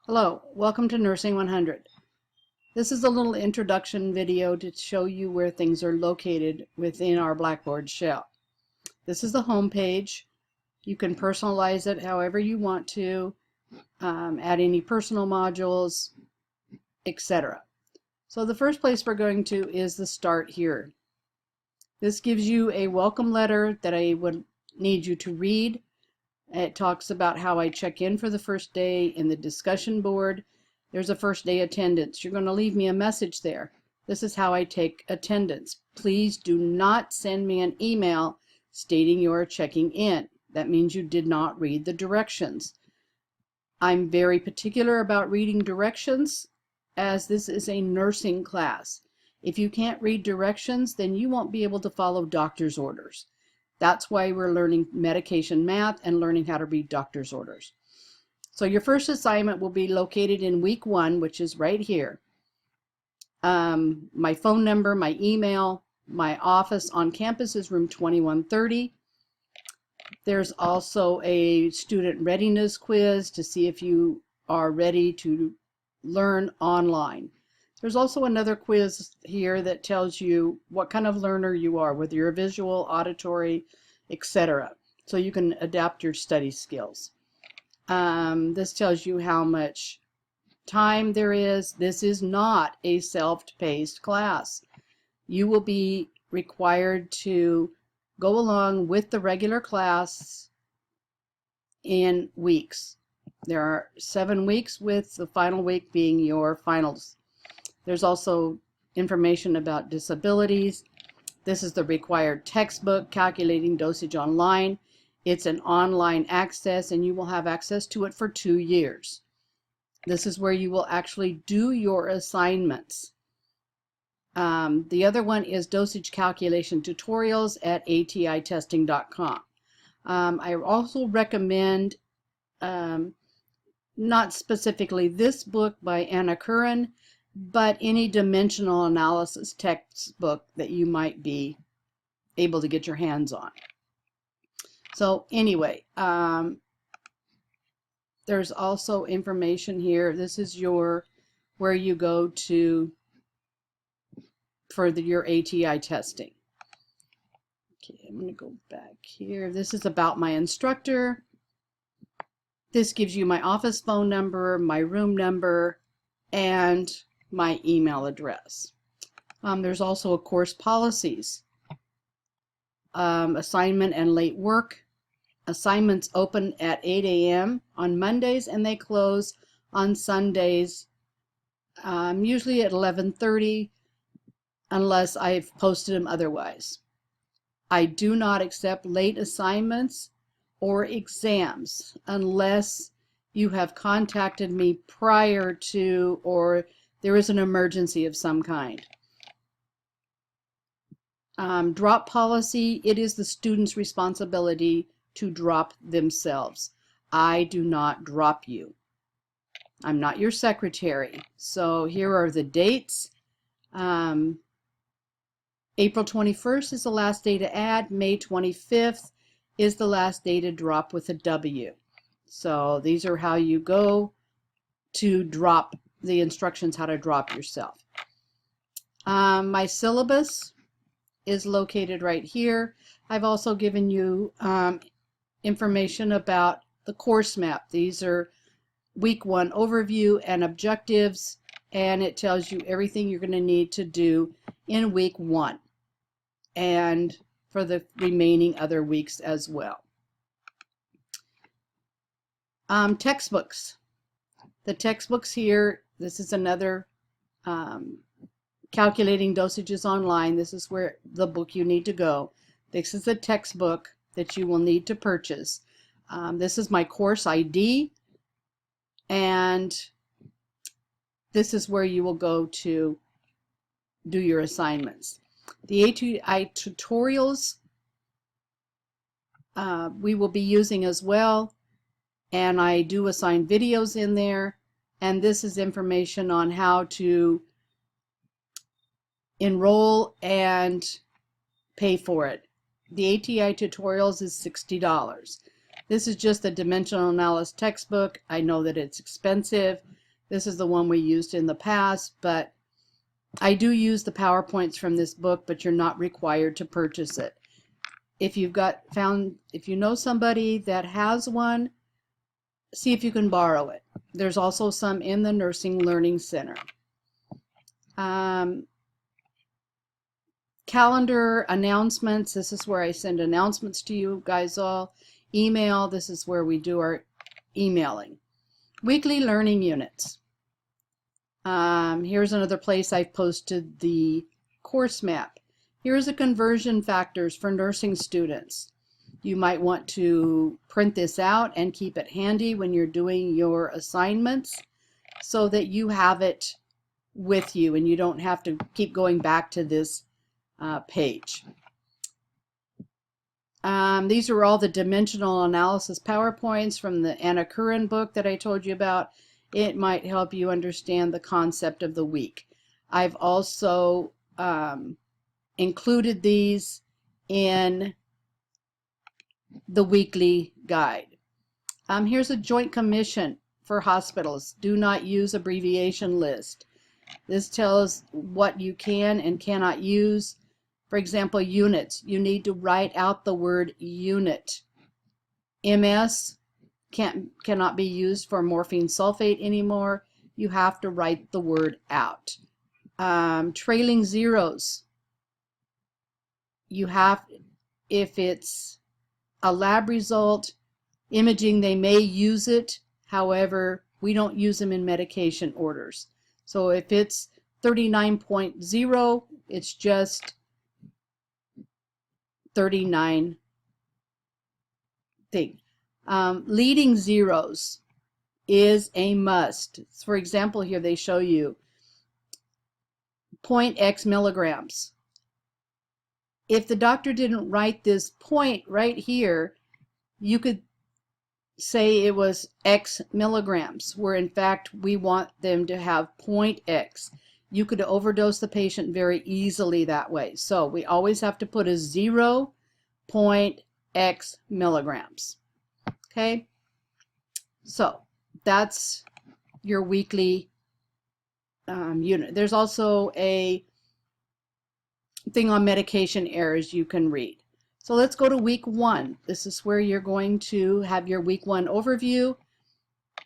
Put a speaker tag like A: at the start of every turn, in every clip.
A: Hello, welcome to Nursing 100. This is a little introduction video to show you where things are located within our Blackboard shell. This is the home page. You can personalize it however you want to, add any personal modules, etc. So the first place we're going to is the start here. This gives you a welcome letter that I would need you to read. It talks about how I check in for the first day in the discussion board. There's a first day attendance. You're going to leave me a message there. This is how I take attendance. Please do not send me an email stating you are checking in. That means you did not read the directions. I'm very particular about reading directions as this is a nursing class. If you can't read directions, then you won't be able to follow doctor's orders. That's why we're learning medication math and learning how to read doctor's orders. So your first assignment will be located in week 1, which is right here. My phone number, my email, my office on campus is room 2130. There's also a student readiness quiz to see if you are ready to learn online. There's also another quiz here that tells you what kind of learner you are, whether you're visual, auditory, etc. So you can adapt your study skills. This tells you how much time there is. This is not a self-paced class. You will be required to go along with the regular class in weeks. There are 7 weeks, with the final week being your finals. There's also information about disabilities. This is the required textbook, Calculating Dosage Online. It's an online access and you will have access to it for 2 years. This is where you will actually do your assignments. The other one is dosage calculation tutorials at atitesting.com. I also recommend, not specifically this book by Anna Curran, but any dimensional analysis textbook that you might be able to get your hands on. So anyway, there's also information here. This is where you go to for your ATI testing. Okay, I'm going to go back here. This is about my instructor. This gives you my office phone number, my room number, and my email address. There's also a course policies, assignment and late work. Assignments open at 8 a.m. on Mondays and they close on Sundays, usually at 11:30, unless I've posted them otherwise. I do not accept late assignments or exams unless you have contacted me prior to, or there is an emergency of some kind. Drop policy, it is the student's responsibility to drop themselves. I do not drop you. I'm not your secretary. So here are the dates. April 21st is the last day to add. May 25th is the last day to drop with a W. So these are how you go to drop the instructions, how to drop yourself. My syllabus is located right here. I've also given you information about the course map. These are week 1 overview and objectives, and it tells you everything you're going to need to do in week 1 and for the remaining other weeks as well. Textbooks. The textbooks here, this is another Calculating Dosages Online. This is where the book you need to go. This is the textbook that you will need to purchase. This is my course ID, and this is where you will go to do your assignments. The ATI tutorials we will be using as well, and I do assign videos in there, and this is information on how to enroll and pay for it. The ATI tutorials is $60. This is just the dimensional analysis textbook. I know that it's expensive, This is the one we used in the past, but I do use the PowerPoints from this book, but you're not required to purchase it. If you know somebody that has one, see if you can borrow it. There's also some in the Nursing Learning Center. Calendar announcements. This is where I send announcements to you guys all. Email. This is where we do our emailing. Weekly learning units. Here's another place I've posted the course map. Here's the conversion factors for nursing students. You might want to print this out and keep it handy when you're doing your assignments so that you have it with you and you don't have to keep going back to this page. These are all the dimensional analysis PowerPoints from the Anna Curran book that I told you about. It might help you understand the concept of the week. I've also included these in the weekly guide. Here's a Joint Commission for hospitals. Do not use abbreviation list. This tells what you can and cannot use. For example, units. You need to write out the word unit. MS cannot be used for morphine sulfate anymore. You have to write the word out. Trailing zeros. You have, if it's a lab result, imaging, they may use it. However, we don't use them in medication orders. So if it's 39.0, it's just 39 thing. Leading zeros is a must. For example, here they show you 0.x milligrams. If the doctor didn't write this point right here, you could say it was X milligrams, where in fact we want them to have 0.x. You could overdose the patient very easily that way. So we always have to put a 0.x milligrams. Okay, so that's your weekly unit. There's also a thing on medication errors you can read. So let's go to week 1. This is where you're going to have your week 1 overview.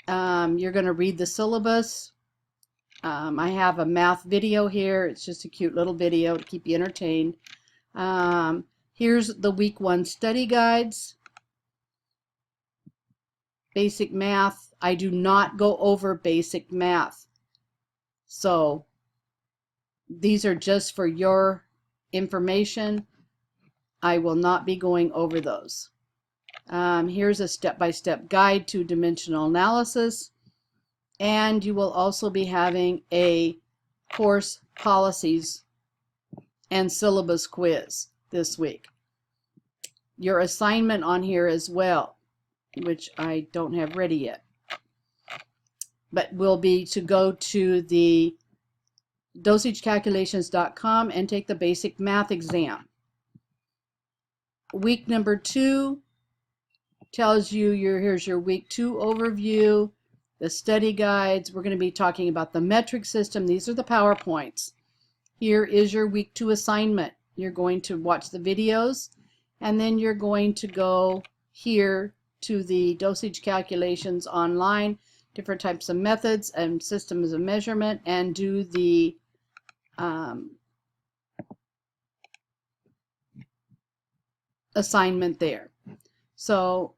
A: You're going to read the syllabus. I have a math video here. It's just a cute little video to keep you entertained. Here's the week 1 study guides. Basic math. I do not go over basic math. So these are just for your information. I will not be going over those. Here's a step-by-step guide to dimensional analysis. And you will also be having a course policies and syllabus quiz this week. Your assignment on here as well, which I don't have ready yet, but will be to go to the dosagecalculations.com and take the basic math exam. Week number 2 tells you here's your week 2 overview, the study guides. We're going to be talking about the metric system. These are the PowerPoints. Here is your week 2 assignment. You're going to watch the videos and then you're going to go here to the dosage calculations online, different types of methods and systems of measurement, and do the assignment there. So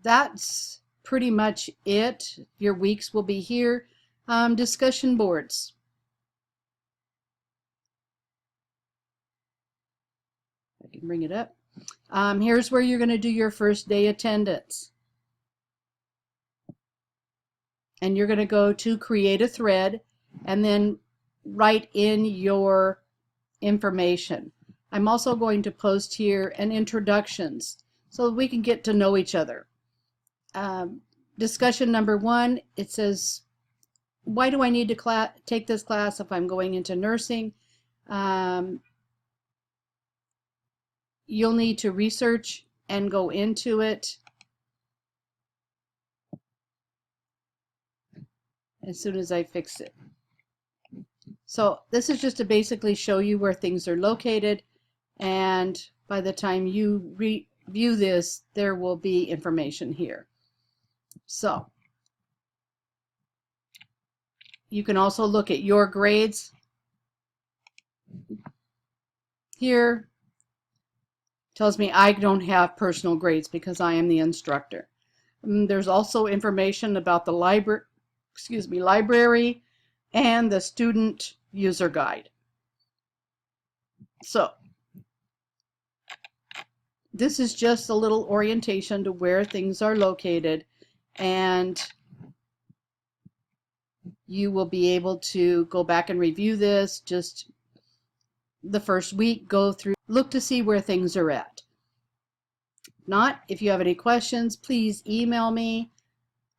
A: that's pretty much it. Your weeks will be here. Discussion boards. I can bring it up. Here's where you're going to do your first day attendance. And you're going to go to create a thread and then write in your information. I'm also going to post here an introductions so that we can get to know each other. Discussion number 1, it says, why do I need to take this class if I'm going into nursing? You'll need to research and go into it. as soon as I fix it. So this is just to basically show you where things are located, and by the time you review this, there will be information here. So you can also look at your grades. Here tells me I don't have personal grades because I am the instructor. There's also information about the library and the student user guide. So this is just a little orientation to where things are located, and you will be able to go back and review this just the first week, go through, look to see where things are at. If you have any questions, please email me.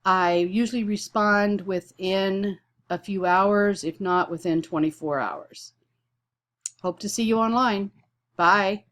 A: I usually respond within a few hours, if not within 24 hours. Hope to see you online. Bye.